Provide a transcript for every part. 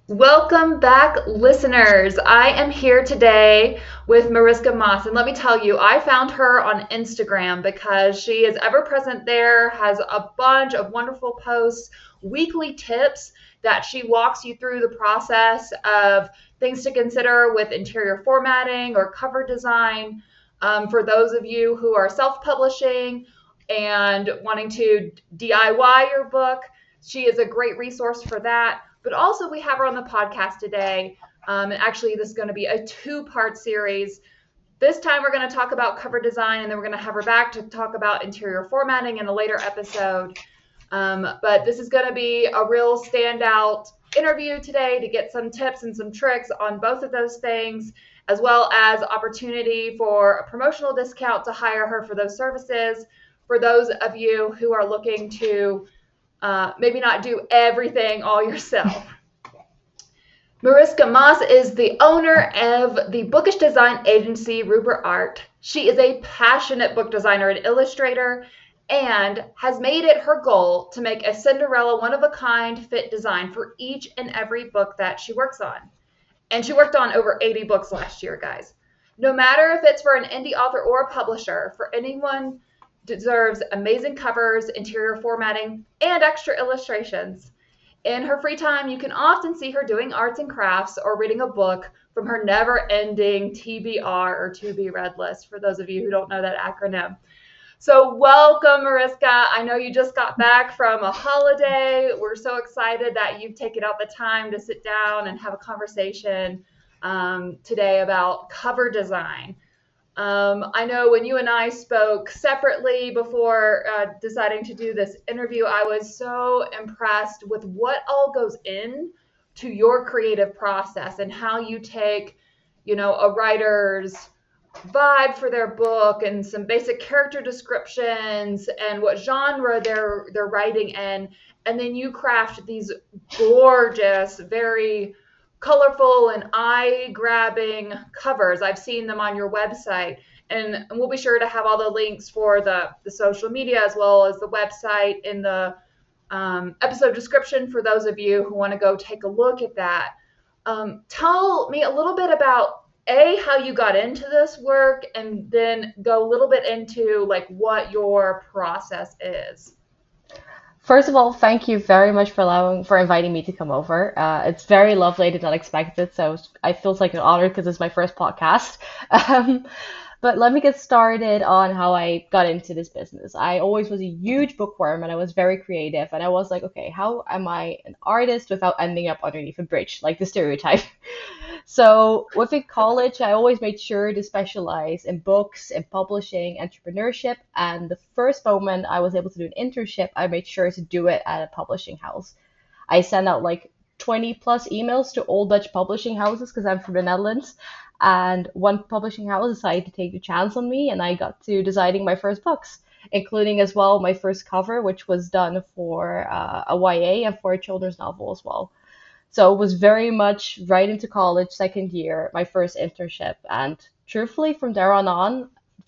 Welcome back, listeners. I am here today with Mariska Moss, and let me tell you, I found her on Instagram because she is ever present there, has a bunch of wonderful posts, weekly tips that she walks you through the process of things to consider with interior formatting or cover design. For those of you who are self publishing and wanting to DIY your book, she is a great resource for that. But also, we have her on the podcast today. And actually, this is going to be a two-part series. This time, we're going to talk about cover design, and then we're going to have her back to talk about interior formatting in a later episode. But this is going to be a real standout interview today to get some tips and some tricks on both of those things, as well as opportunity for a promotional discount to hire her for those services. For those of you who are looking to maybe not do everything all yourself. Mariska Moss is the owner of the bookish design agency Rupert Art. She is a passionate book designer and illustrator and has made it her goal to make a Cinderella one-of-a-kind fit design for each and every book that she works on. And she worked on over 80 books last year, guys. No matter if it's for an indie author or a publisher, for anyone deserves amazing covers, interior formatting, and extra illustrations. In her free time, you can often see her doing arts and crafts or reading a book from her never-ending TBR or To Be Read list, for those of you who don't know that acronym. So welcome, Mariska. I know you just got back from a holiday. We're so excited that you've taken out the time to sit down and have a conversation today about cover design. I know when you and I spoke separately before deciding to do this interview, I was so impressed with what all goes in to your creative process and how you take, a writer's vibe for their book and some basic character descriptions and what genre they're writing in, and then you craft these gorgeous, very colorful and eye-grabbing covers. I've seen them on your website, and we'll be sure to have all the links for the social media as well as the website in the episode description for those of you who want to go take a look at that. Tell me a little bit about how you got into this work, and then go a little bit into like what your process is. First of all, thank you very much for inviting me to come over. It's very lovely. I did not expect it, so I feel like an honor because it's my first podcast. Um, but let me get started on how I got into this business. I always was a huge bookworm and I was very creative. And I was like, okay, how am I an artist without ending up underneath a bridge, like the stereotype? So within college, I always made sure to specialize in books, in publishing, entrepreneurship. And the first moment I was able to do an internship, I made sure to do it at a publishing house. I sent out like 20 plus emails to all Dutch publishing houses because I'm from the Netherlands. And one publishing house decided to take a chance on me, and I got to designing my first books, including as well my first cover, which was done for a YA and for a children's novel as well. So it was very much right into college, second year, my first internship. And truthfully, from there on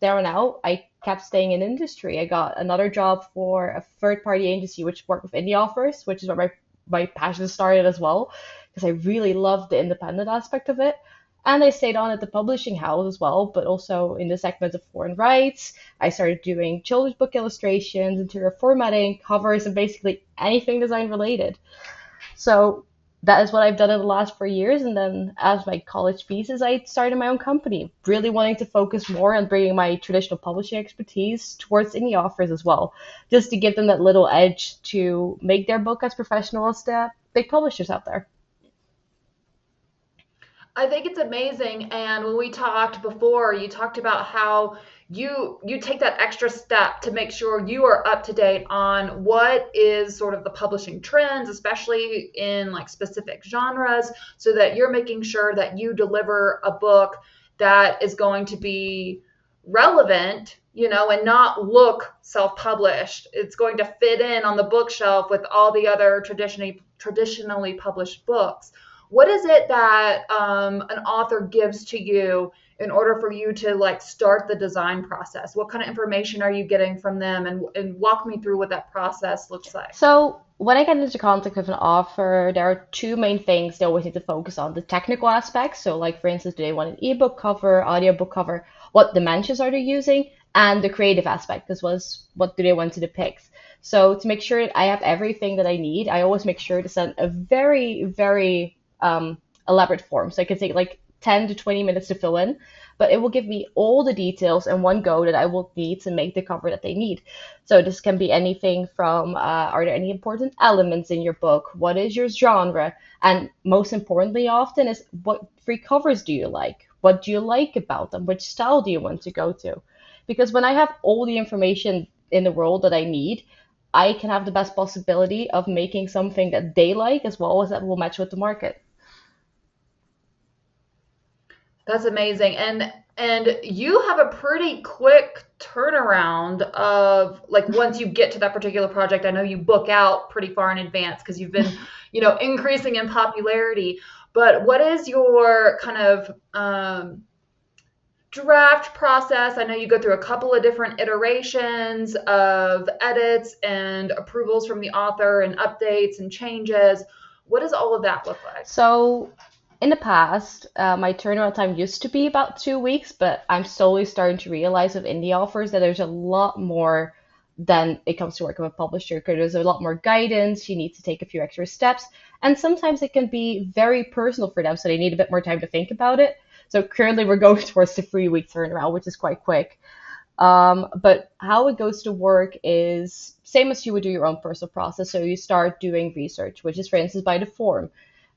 out, I kept staying in industry. I got another job for a third party agency, which worked with indie authors, which is where my passion started as well, because I really loved the independent aspect of it. And I stayed on at the publishing house as well, but also in the segment of foreign rights. I started doing children's book illustrations, interior formatting, covers, and basically anything design related. So that is what I've done in the last 4 years. And then as my college pieces, I started my own company, really wanting to focus more on bringing my traditional publishing expertise towards indie authors as well, just to give them that little edge to make their book as professional as the big publishers out there. I think it's amazing. And when we talked before, you talked about how you take that extra step to make sure you are up to date on what is sort of the publishing trends, especially in like specific genres, so that you're making sure that you deliver a book that is going to be relevant, and not look self-published. It's going to fit in on the bookshelf with all the other traditionally published books. What is it that an author gives to you in order for you to like start the design process? What kind of information are you getting from them, and walk me through what that process looks like? So when I get into contact with an author, there are two main things they always need to focus on: the technical aspects. So, like for instance, do they want an ebook cover, audiobook cover, what dimensions are they using, and the creative aspect, as well as what do they want to depict. So, to make sure that I have everything that I need, I always make sure to send a very, very elaborate form. So, it can take like 10 to 20 minutes to fill in, but it will give me all the details in one go that I will need to make the cover that they need. So this can be anything from are there any important elements in your book? What is your genre? And most importantly, often is what free covers do you like? What do you like about them? Which style do you want to go to? Because when I have all the information in the world that I need, I can have the best possibility of making something that they like as well as that will match with the market. That's amazing. And you have a pretty quick turnaround of like once you get to that particular project. I know you book out pretty far in advance because you've been, increasing in popularity. But what is your kind of draft process? I know you go through a couple of different iterations of edits and approvals from the author and updates and changes. What does all of that look like? So in the past, my turnaround time used to be about 2 weeks, but I'm slowly starting to realize with indie offers that there's a lot more than it comes to working with a publisher, because there's a lot more guidance. You need to take a few extra steps, and sometimes it can be very personal for them, so they need a bit more time to think about it. So currently, we're going towards the 3 week turnaround, which is quite quick. But how it goes to work is same as you would do your own personal process. So you start doing research, which is, for instance, by the form.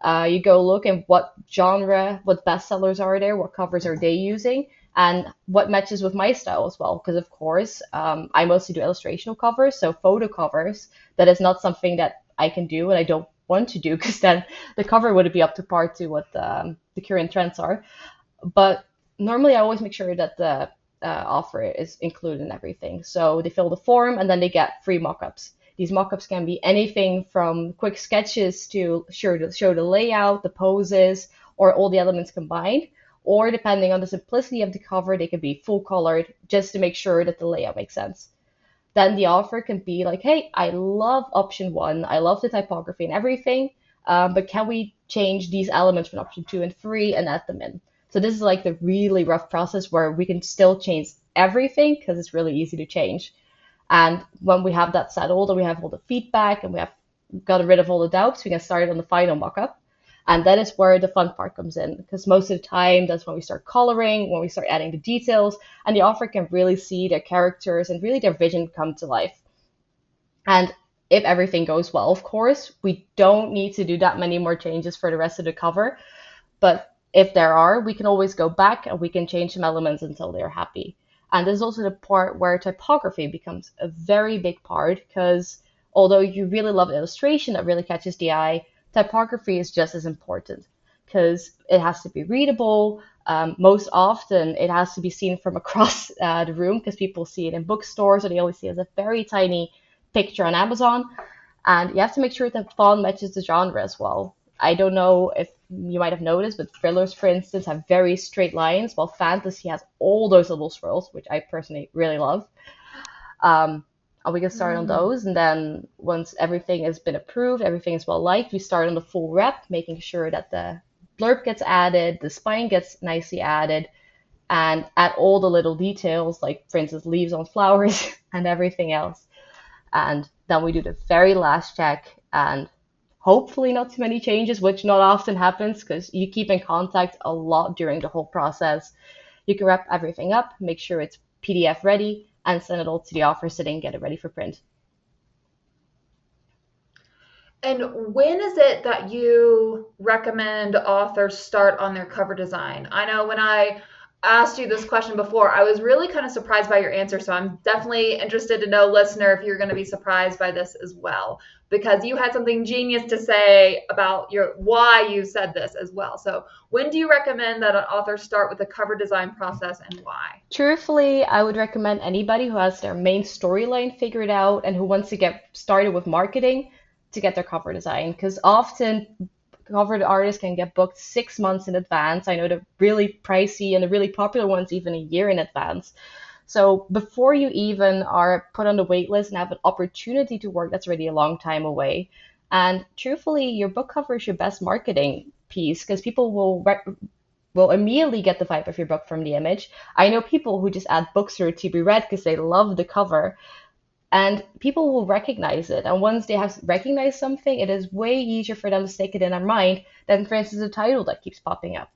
You go look at what genre, what bestsellers are there, what covers are they using, and what matches with my style as well. Because of course, I mostly do illustrational covers, so photo covers. That is not something that I can do, and I don't want to do, because then the cover wouldn't be up to par to what the current trends are. But normally, I always make sure that the offer is included in everything. So they fill the form and then they get free mockups. These mockups can be anything from quick sketches to show the layout, the poses, or all the elements combined. Or depending on the simplicity of the cover, they can be full colored just to make sure that the layout makes sense. Then the offer can be like, hey, I love option one, I love the typography and everything, but can we change these elements from option two and three and add them in? So this is like the really rough process where we can still change everything because it's really easy to change. And when we have that settled and we have all the feedback and we have got rid of all the doubts, we can start on the final mockup. And that is where the fun part comes in, because most of the time that's when we start coloring, when we start adding the details, and the author can really see their characters and really their vision come to life. And if everything goes well, of course, we don't need to do that many more changes for the rest of the cover. But if there are, we can always go back and we can change some elements until they're happy. And this is also the part where typography becomes a very big part, because although you really love illustration that really catches the eye, typography is just as important, because it has to be readable. Most often, it has to be seen from across the room, because people see it in bookstores or they only see it as a very tiny picture on Amazon. And you have to make sure that font matches the genre as well. I don't know if you might have noticed, but thrillers, for instance, have very straight lines, while fantasy has all those little swirls, which I personally really love. Um, and we can start on Mm. those, and then once everything has been approved, everything is well liked, we start on the full rep, making sure that the blurb gets added, the spine gets nicely added, and add all the little details, like for instance, leaves on flowers and everything else. And then we do the very last check, and hopefully not too many changes, which not often happens because you keep in contact a lot during the whole process. You can wrap everything up, make sure it's PDF ready, and send it all to the office so they can get it ready for print. And when is it that you recommend authors start on their cover design? I know when I asked you this question before, I was really kind of surprised by your answer. So I'm definitely interested to know, listener, if you're going to be surprised by this as well, because you had something genius to say about your why you said this as well. So when do you recommend that an author start with the cover design process and why? Truthfully, I would recommend anybody who has their main storyline figured out and who wants to get started with marketing to get their cover design. Because often cover artists can get booked 6 months in advance. I know they're really pricey and the really popular ones even a year in advance. So before you even are put on the wait list and have an opportunity to work, that's already a long time away. And truthfully, your book cover is your best marketing piece because people will immediately get the vibe of your book from the image. I know people who just add books through to be read because they love the cover, and people will recognize it. And once they have recognized something, it is way easier for them to stick it in their mind than, for instance, a title that keeps popping up.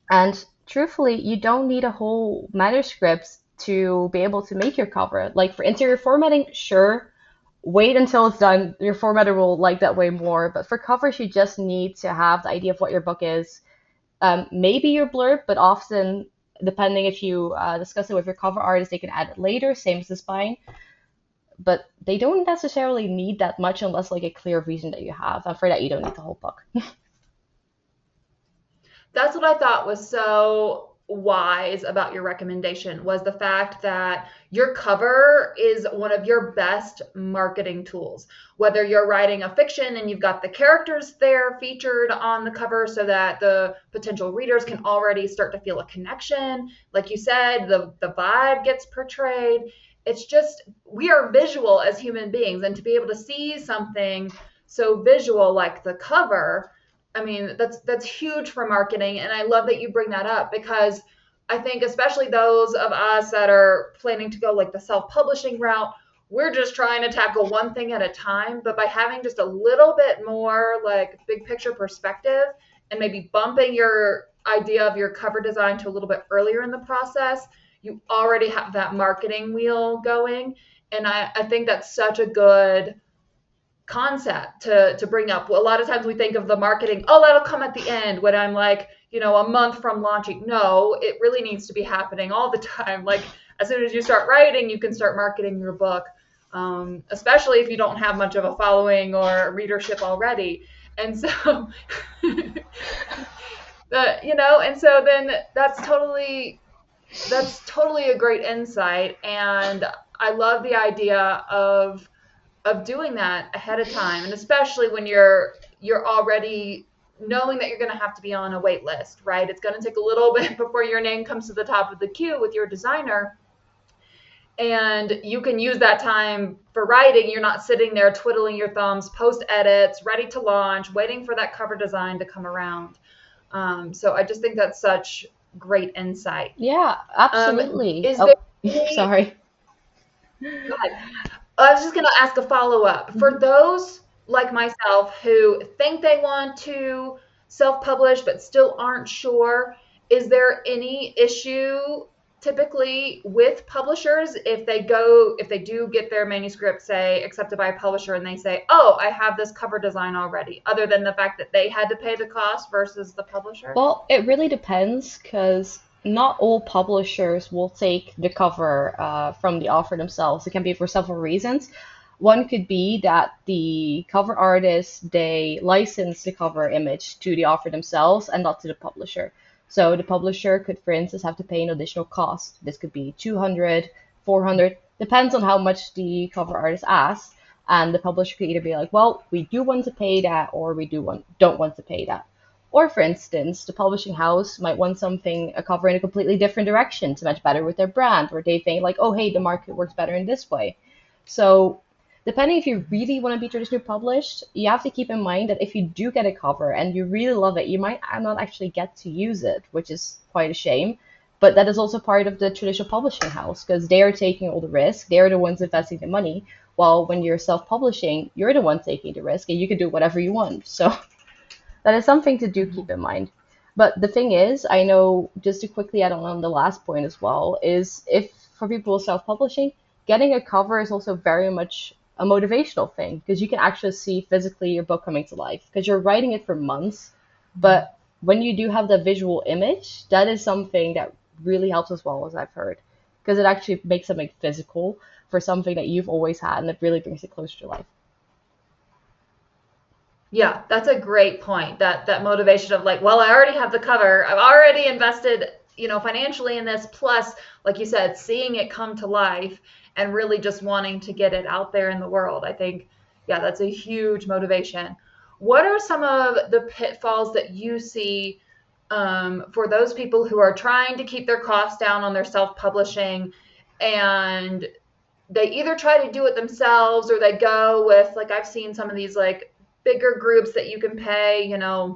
And truthfully, you don't need a whole manuscript to be able to make your cover. Like for interior formatting, sure, wait until it's done. Your formatter will like that way more. But for covers, you just need to have the idea of what your book is. Maybe your blurb, but often, depending if you discuss it with your cover artist, they can add it later, same as the spine. But they don't necessarily need that much unless like a clear reason that you have. And for that, you don't need the whole book. That's what I thought was so wise about your recommendation was the fact that your cover is one of your best marketing tools. Whether you're writing a fiction and you've got the characters there featured on the cover so that the potential readers can already start to feel a connection. Like you said, the vibe gets portrayed. It's just we are visual as human beings, and to be able to see something so visual like the cover, I mean, that's huge for marketing, and I love that you bring that up because I think especially those of us that are planning to go like the self-publishing route, we're just trying to tackle one thing at a time, but by having just a little bit more like big picture perspective and maybe bumping your idea of your cover design to a little bit earlier in the process, you already have that marketing wheel going. And I think that's such a good concept to bring up. Well, a lot of times we think of the marketing, oh, that'll come at the end when I'm like, a month from launching. No, it really needs to be happening all the time. Like as soon as you start writing, you can start marketing your book, especially if you don't have much of a following or readership already. And so, and so then that's totally a great insight. And I love the idea of doing that ahead of time, and especially when you're already knowing that you're going to have to be on a wait list, right? It's going to take a little bit before your name comes to the top of the queue with your designer, and you can use that time for writing. You're not sitting there twiddling your thumbs post edits ready to launch waiting for that cover design to come around. So I just think that's such great insight. Yeah, absolutely. Is there Oh, any, sorry. go ahead. I was just going to ask a follow up. For those like myself who think they want to self publish but still aren't sure, is there any issue typically with publishers if they do get their manuscript, say, accepted by a publisher and they say, oh, I have this cover design already, other than the fact that they had to pay the cost versus the publisher? Well, it really depends because not all publishers will take the cover from the author themselves. It can be for several reasons. One could be that the cover artist, they license the cover image to the author themselves and not to the publisher. So the publisher could, for instance, have to pay an additional cost. This could be 200, 400, depends on how much the cover artist asks. And the publisher could either be like, well, we do want to pay that, or we don't want to pay that. Or for instance, the publishing house might want something, a cover in a completely different direction to match better with their brand, or they think like, oh, hey, the market works better in this way. So depending if you really want to be traditionally published, you have to keep in mind that if you do get a cover and you really love it, you might not actually get to use it, which is quite a shame. But that is also part of the traditional publishing house because they are taking all the risk. They are the ones investing the money. While when you're self-publishing, you're the one taking the risk and you can do whatever you want. So that is something to do keep in mind. But the thing is, I know just to quickly add on the last point as well, is if for people self-publishing, getting a cover is also very much a motivational thing because you can actually see physically your book coming to life because you're writing it for months. But when you do have the visual image, that is something that really helps as well, as I've heard, because it actually makes something physical for something that you've always had and it really brings it closer to life. Yeah, that's a great point. That motivation of like, well, I already have the cover. I've already invested, financially in this. Plus, like you said, seeing it come to life and really just wanting to get it out there in the world. I think, yeah, that's a huge motivation. What are some of the pitfalls that you see for those people who are trying to keep their costs down on their self-publishing? and they either try to do it themselves or they go with, like, I've seen some of these like bigger groups that you can pay, a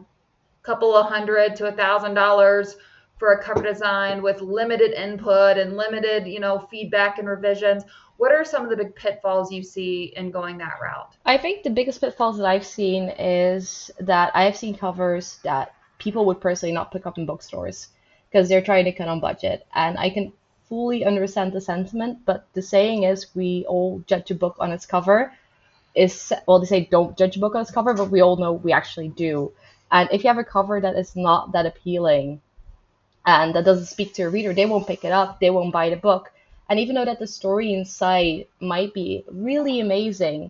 couple of hundred to $1,000 for a cover design with limited input and limited, feedback and revisions. What are some of the big pitfalls you see in going that route? I think the biggest pitfalls that I've seen is that I have seen covers that people would personally not pick up in bookstores because they're trying to cut on budget. And I can fully understand the sentiment, but the saying is we all judge a book on its cover is, well, they say don't judge a book on its cover, but we all know we actually do. And if you have a cover that is not that appealing and that doesn't speak to a reader, they won't pick it up, they won't buy the book. And even though that the story inside might be really amazing,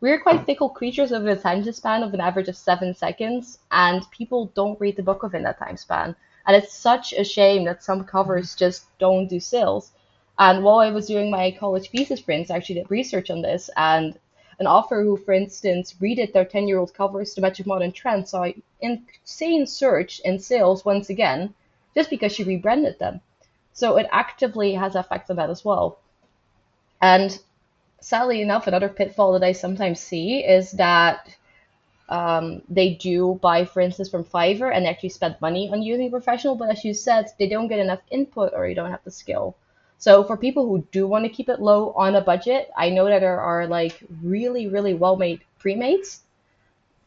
we're quite fickle creatures with an attention span of an average of 7 seconds, and people don't read the book within that time span. And it's such a shame that some covers just don't do sales. And while I was doing my college thesis prints, I actually did research on this, and an author who, for instance, redid their 10-year-old covers to match with modern trends saw an insane surge in sales once again, just because she rebranded them. So it actively has effect on that as well. And sadly enough, another pitfall that I sometimes see is that they do buy, for instance, from Fiverr and actually spend money on using a professional, but as you said, they don't get enough input or you don't have the skill. So for people who do want to keep it low on a budget, I know that there are like really, really well-made pre-mates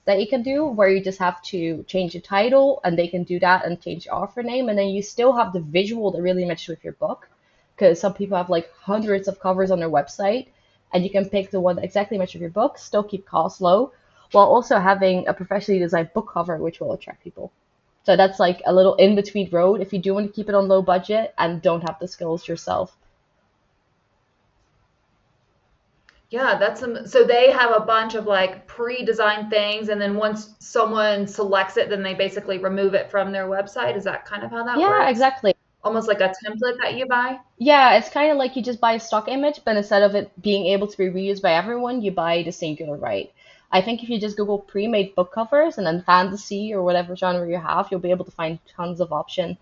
that you can do where you just have to change the title and they can do that and change the author name, and then you still have the visual that really matches with your book, because some people have like hundreds of covers on their website and you can pick the one that exactly matches with your book, still keep costs low, while also having a professionally designed book cover which will attract people. So that's like a little in between road if you do want to keep it on low budget and don't have the skills yourself. Yeah, so they have a bunch of like pre-designed things, and then once someone selects it, then they basically remove it from their website. Is that kind of how that Yeah, works? exactly. Almost like a template that you buy? Yeah, it's kind of like you just buy a stock image, but instead of it being able to be reused by everyone, you buy the singular right. I think if you just Google pre-made book covers and then fantasy or whatever genre you have, you'll be able to find tons of options.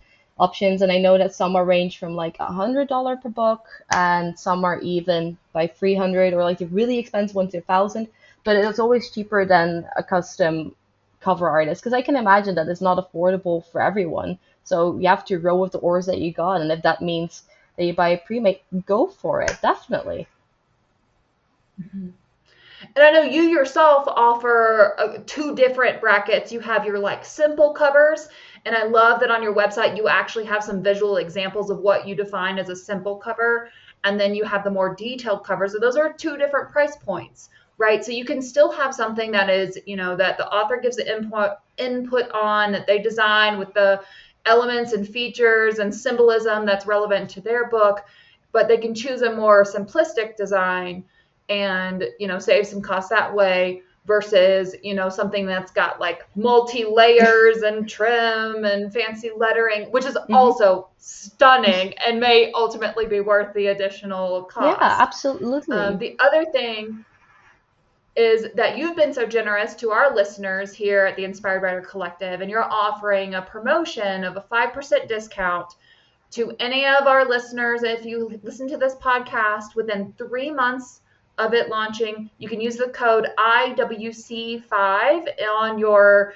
And I know that some are range from like $100 per book, and some are even by 300, or like the really expensive ones to 1,000. But it's always cheaper than a custom cover artist because I can imagine that it's not affordable for everyone. So you have to roll with the ores that you got, and if that means that you buy a pre-made, go for it, definitely. Mhm. And I know you yourself offer two different brackets. You have your like simple covers, and I love that on your website you actually have some visual examples of what you define as a simple cover, and then you have the more detailed covers. So those are two different price points, right? So you can still have something that is, that the author gives the input on, that they design with the elements and features and symbolism that's relevant to their book, but they can choose a more simplistic design and save some costs that way versus something that's got like multi layers and trim and fancy lettering, which is Hmm. also stunning and may ultimately be worth the additional Yeah, cost. absolutely. The other thing is that you've been so generous to our listeners here at the Inspired Writer Collective, and you're offering a promotion of a 5% discount to any of our listeners. If you listen to this podcast within 3 months of it launching, you can use the code IWC5 on your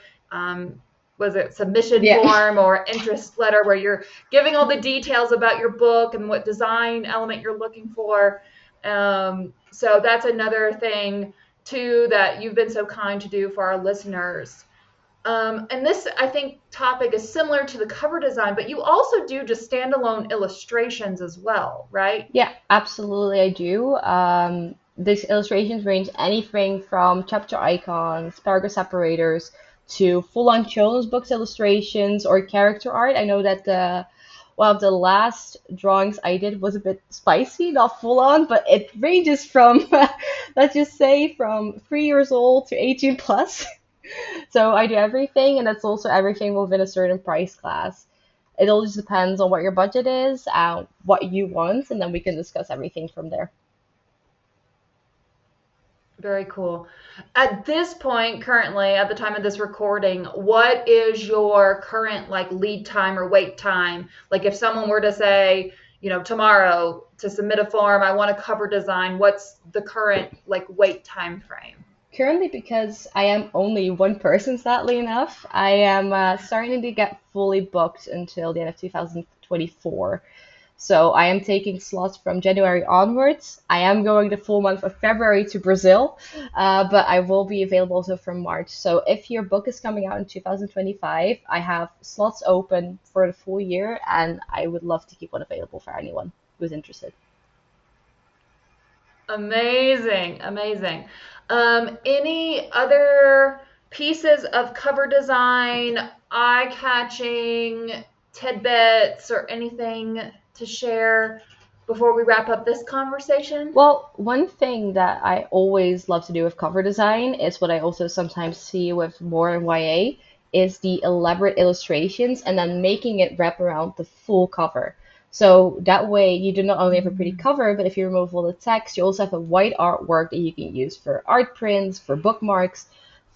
was it submission Yeah. form or interest letter, where you're giving all the details about your book and what design element you're looking for. So that's another thing too that you've been so kind to do for our listeners. And this, I think, topic is similar to the cover design, but you also do just standalone illustrations as well, right? Yeah, absolutely, I do. These illustrations range anything from chapter icons, paragraph separators, to full-on children's books illustrations or character art. I know that one of the last drawings I did was a bit spicy, not full-on, but it ranges from, let's just say, from 3 years old to 18 plus. So I do everything, and that's also everything within a certain price class. It all just depends on what your budget is, what you want, and then we can discuss everything from there. Very cool. At this point, currently, at the time of this recording, what is your current like lead time or wait time? Like if someone were to say, tomorrow to submit a form, I want a cover design. What's the current like wait time frame? Currently, because I am only one person, sadly enough, I am starting to get fully booked until the end of 2024. So I am taking slots from January onwards. I am going the full month of February to Brazil, but I will be available also from March. So if your book is coming out in 2025, I have slots open for the full year, and I would love to keep one available for anyone who's interested. Amazing, amazing. Any other pieces of cover design, eye-catching tidbits, or anything to share before we wrap up this conversation? Well, one thing that I always love to do with cover design is what I also sometimes see with more YA is the elaborate illustrations and then making it wrap around the full cover. So that way you do not only have a pretty cover, but if you remove all the text, you also have a white artwork that you can use for art prints, for bookmarks,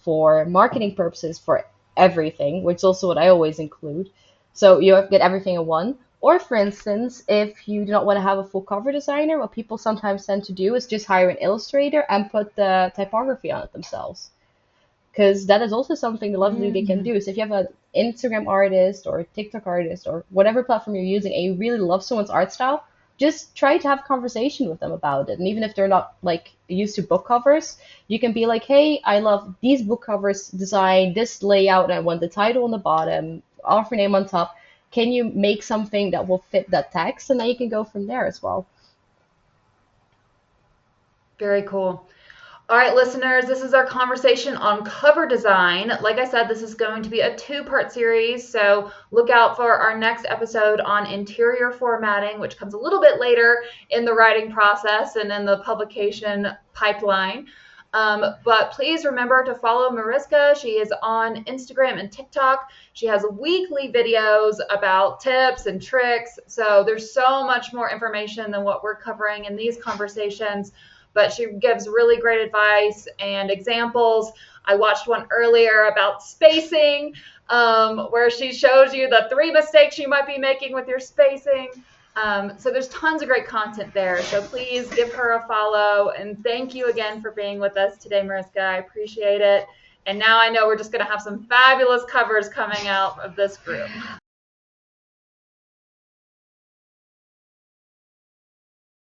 for marketing purposes, for everything, which is also what I always include. So get everything in one. Or, for instance, if you do not want to have a full cover designer, what people sometimes tend to do is just hire an illustrator and put the typography on it themselves. Because that is also something lovely they can Mm. do. So if you have an Instagram artist or a TikTok artist or whatever platform you're using and you really love someone's art style, just try to have a conversation with them about it. And even if they're not like used to book covers, you can be like, hey, I love these book covers design, this layout, and I want the title on the bottom, author name on top. Can you make something that will fit that text? And then you can go from there as well. Very cool. All right, listeners, this is our conversation on cover design. Like I said, this is going to be a two-part series, so look out for our next episode on interior formatting, which comes a little bit later in the writing process and in the publication pipeline. But please remember to follow Mariska. She is on Instagram and TikTok. She has weekly videos about tips and tricks. So there's so much more information than what we're covering in these conversations, but she gives really great advice and examples. I watched one earlier about spacing, where she shows you the 3 mistakes you might be making with your spacing. So there's tons of great content there. So please give her a follow. And thank you again for being with us today, Mariska. I appreciate it. And now I know we're just going to have some fabulous covers coming out of this group.